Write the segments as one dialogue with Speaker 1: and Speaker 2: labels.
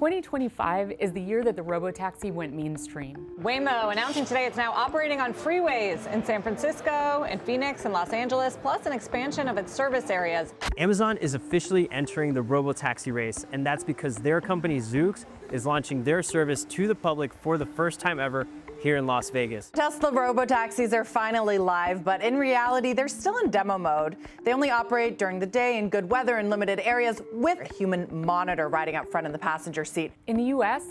Speaker 1: 2025 is the year that the robotaxi went mainstream.
Speaker 2: Waymo announcing today it's now operating on freeways in San Francisco and Phoenix and Los Angeles, plus an expansion of its service areas.
Speaker 3: Amazon is officially entering the robotaxi race, and that's because their company Zoox is launching their service to the public for the first time ever here in Las Vegas.
Speaker 4: Tesla robotaxis are finally live, but in reality, they're still in demo mode. They only operate during the day in good weather in limited areas with a human monitor riding up front in the passenger seat.
Speaker 1: In the US,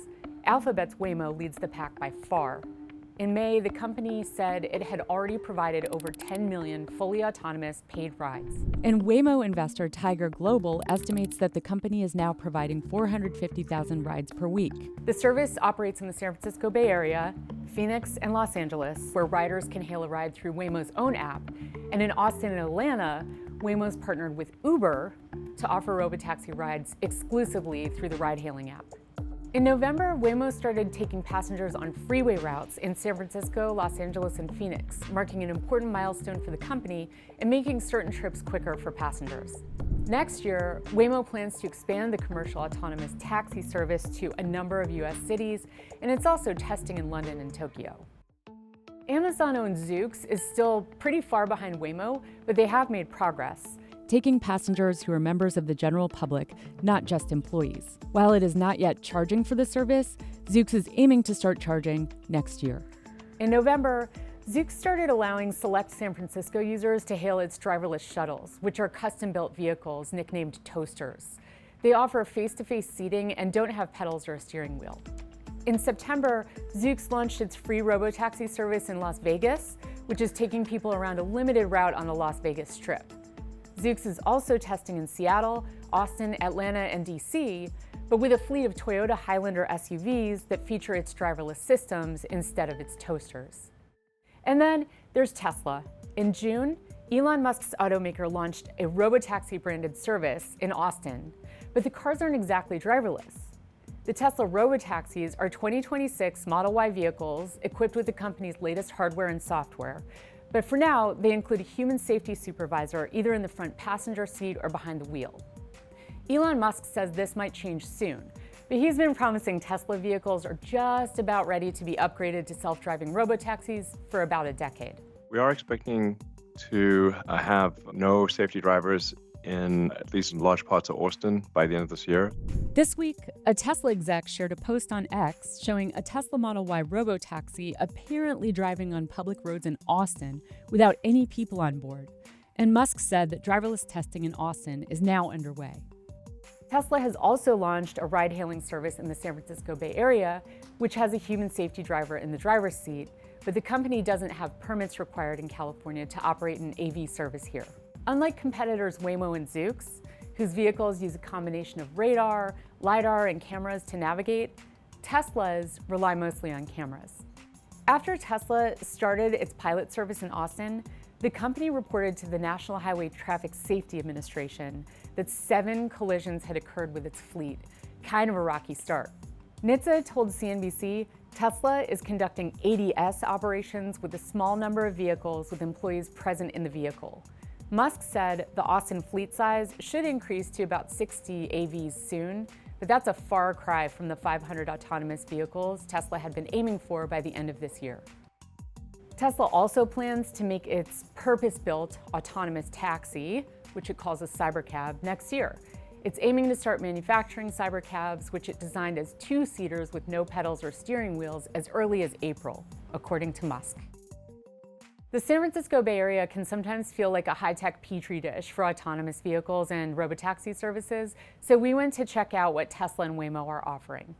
Speaker 1: Alphabet's Waymo leads the pack by far. In May, the company said it had already provided over 10 million fully autonomous paid rides. And Waymo investor Tiger Global estimates that the company is now providing 450,000 rides per week. The service operates in the San Francisco Bay Area, Phoenix, and Los Angeles, where riders can hail a ride through Waymo's own app. And in Austin and Atlanta, Waymo's partnered with Uber to offer robotaxi rides exclusively through the ride-hailing app. In November, Waymo started taking passengers on freeway routes in San Francisco, Los Angeles, and Phoenix, marking an important milestone for the company and making certain trips quicker for passengers. Next year, Waymo plans to expand the commercial autonomous taxi service to a number of US cities, and it's also testing in London and Tokyo. Amazon-owned Zoox is still pretty far behind Waymo, but they have made progress, taking passengers who are members of the general public, not just employees. While it is not yet charging for the service, Zoox is aiming to start charging next year. In November, Zoox started allowing select San Francisco users to hail its driverless shuttles, which are custom-built vehicles nicknamed toasters. They offer face-to-face seating and don't have pedals or a steering wheel. In September, Zoox launched its free robotaxi service in Las Vegas, which is taking people around a limited route on the Las Vegas Strip. Zoox is also testing in Seattle, Austin, Atlanta, and DC, but with a fleet of Toyota Highlander SUVs that feature its driverless systems instead of its toasters. And then there's Tesla. In June, Elon Musk's automaker launched a robotaxi-branded service in Austin, but the cars aren't exactly driverless. The Tesla robotaxis are 2026 Model Y vehicles equipped with the company's latest hardware and software. But for now, they include a human safety supervisor either in the front passenger seat or behind the wheel. Elon Musk says this might change soon, but he's been promising Tesla vehicles are just about ready to be upgraded to self-driving robotaxis for about a decade.
Speaker 5: We are expecting to have no safety drivers in at least large parts of Austin by the end of this year.
Speaker 1: This week, a Tesla exec shared a post on X showing a Tesla Model Y robotaxi apparently driving on public roads in Austin without any people on board. And Musk said that driverless testing in Austin is now underway. Tesla has also launched a ride-hailing service in the San Francisco Bay Area, which has a human safety driver in the driver's seat, but the company doesn't have permits required in California to operate an AV service here. Unlike competitors Waymo and Zoox, whose vehicles use a combination of radar, LiDAR, and cameras to navigate, Teslas rely mostly on cameras. After Tesla started its pilot service in Austin, the company reported to the National Highway Traffic Safety Administration that 7 collisions had occurred with its fleet, kind of a rocky start. NHTSA told CNBC Tesla is conducting ADS operations with a small number of vehicles with employees present in the vehicle. Musk said the Austin fleet size should increase to about 60 AVs soon, but that's a far cry from the 500 autonomous vehicles Tesla had been aiming for by the end of this year. Tesla also plans to make its purpose-built autonomous taxi, which it calls a cybercab, next year. It's aiming to start manufacturing cybercabs, which it designed as 2-seaters with no pedals or steering wheels, as early as April, according to Musk. The San Francisco Bay Area can sometimes feel like a high-tech petri dish for autonomous vehicles and robotaxi services, so we went to check out what Tesla and Waymo are offering.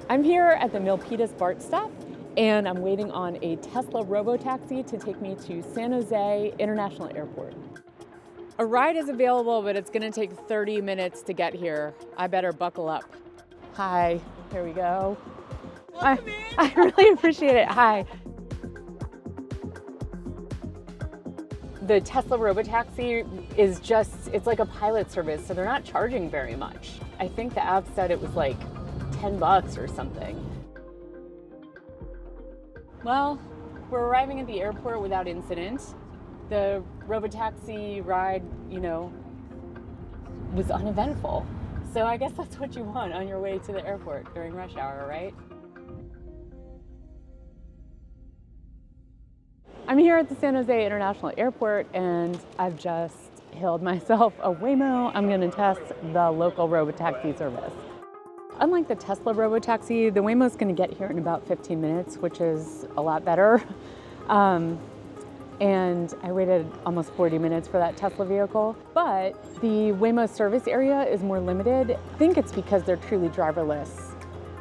Speaker 1: I'm here at the Milpitas BART stop, and I'm waiting on a Tesla robotaxi to take me to San Jose International Airport. A ride is available, but it's gonna take 30 minutes to get here. I better buckle up. Hi, here we go. I really appreciate it. Hi. The Tesla robotaxi is it's like a pilot service, so they're not charging very much. I think the app said it was like $10 or something. Well, we're arriving at the airport without incident. The robotaxi ride, was uneventful. So I guess that's what you want on your way to the airport during rush hour, right? I'm here at the San Jose International Airport and I've just hailed myself a Waymo. I'm going to test the local robotaxi service. Unlike the Tesla robotaxi, the Waymo is going to get here in about 15 minutes, which is a lot better. And I waited almost 40 minutes for that Tesla vehicle. But the Waymo service area is more limited. I think it's because they're truly driverless.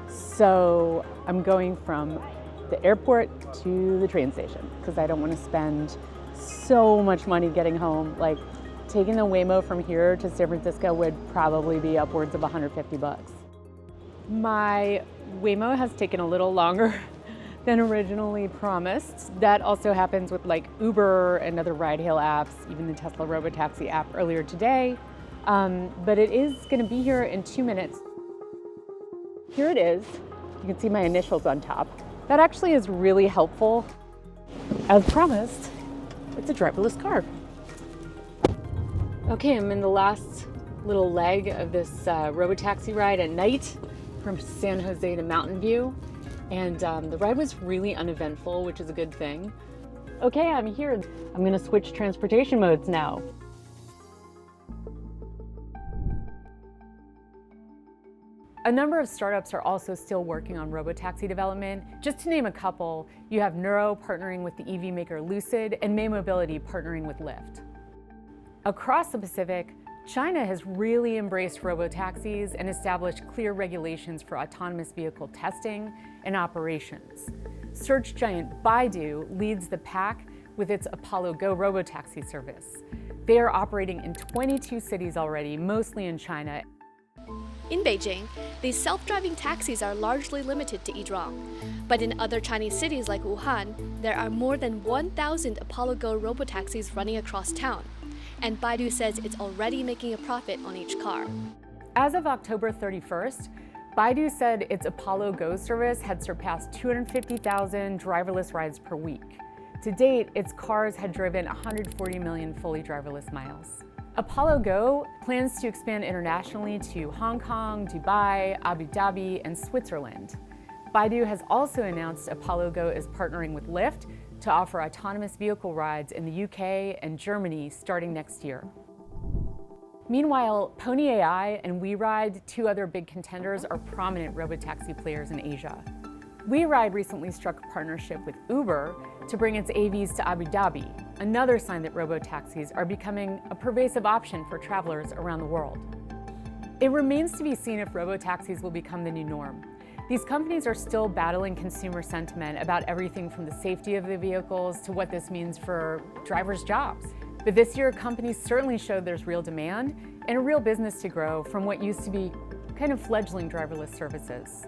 Speaker 1: So I'm going from the airport to the train station because I don't want to spend so much money getting home. Like taking the Waymo from here to San Francisco would probably be upwards of $150. My Waymo has taken a little longer than originally promised. That also happens with like Uber and other ride-hail apps, even the Tesla Robotaxi app earlier today. But it is gonna be here in 2 minutes. Here it is. You can see my initials on top. That actually is really helpful. As promised, it's a driverless car. Okay, I'm in the last little leg of this Robotaxi ride at night from San Jose to Mountain View. And the ride was really uneventful, which is a good thing. Okay, I'm here. I'm gonna switch transportation modes now. A number of startups are also still working on robotaxi development. Just to name a couple, you have Nuro partnering with the EV maker Lucid and May Mobility partnering with Lyft. Across the Pacific, China has really embraced robotaxis and established clear regulations for autonomous vehicle testing and operations. Search giant Baidu leads the pack with its Apollo Go robotaxi service. They are operating in 22 cities already, mostly in China.
Speaker 6: In Beijing, these self-driving taxis are largely limited to Yizhuang. But in other Chinese cities like Wuhan, there are more than 1,000 Apollo Go robotaxis running across town. And Baidu says it's already making a profit on each car.
Speaker 1: As of October 31st, Baidu said its Apollo Go service had surpassed 250,000 driverless rides per week. To date, its cars had driven 140 million fully driverless miles. Apollo Go plans to expand internationally to Hong Kong, Dubai, Abu Dhabi, and Switzerland. Baidu has also announced Apollo Go is partnering with Lyft to offer autonomous vehicle rides in the UK and Germany starting next year. Meanwhile, Pony AI and WeRide, two other big contenders, are prominent robotaxi players in Asia. WeRide recently struck a partnership with Uber to bring its AVs to Abu Dhabi, another sign that robotaxis are becoming a pervasive option for travelers around the world. It remains to be seen if robotaxis will become the new norm. These companies are still battling consumer sentiment about everything from the safety of the vehicles to what this means for drivers' jobs. But this year, companies certainly showed there's real demand and a real business to grow from what used to be kind of fledgling driverless services.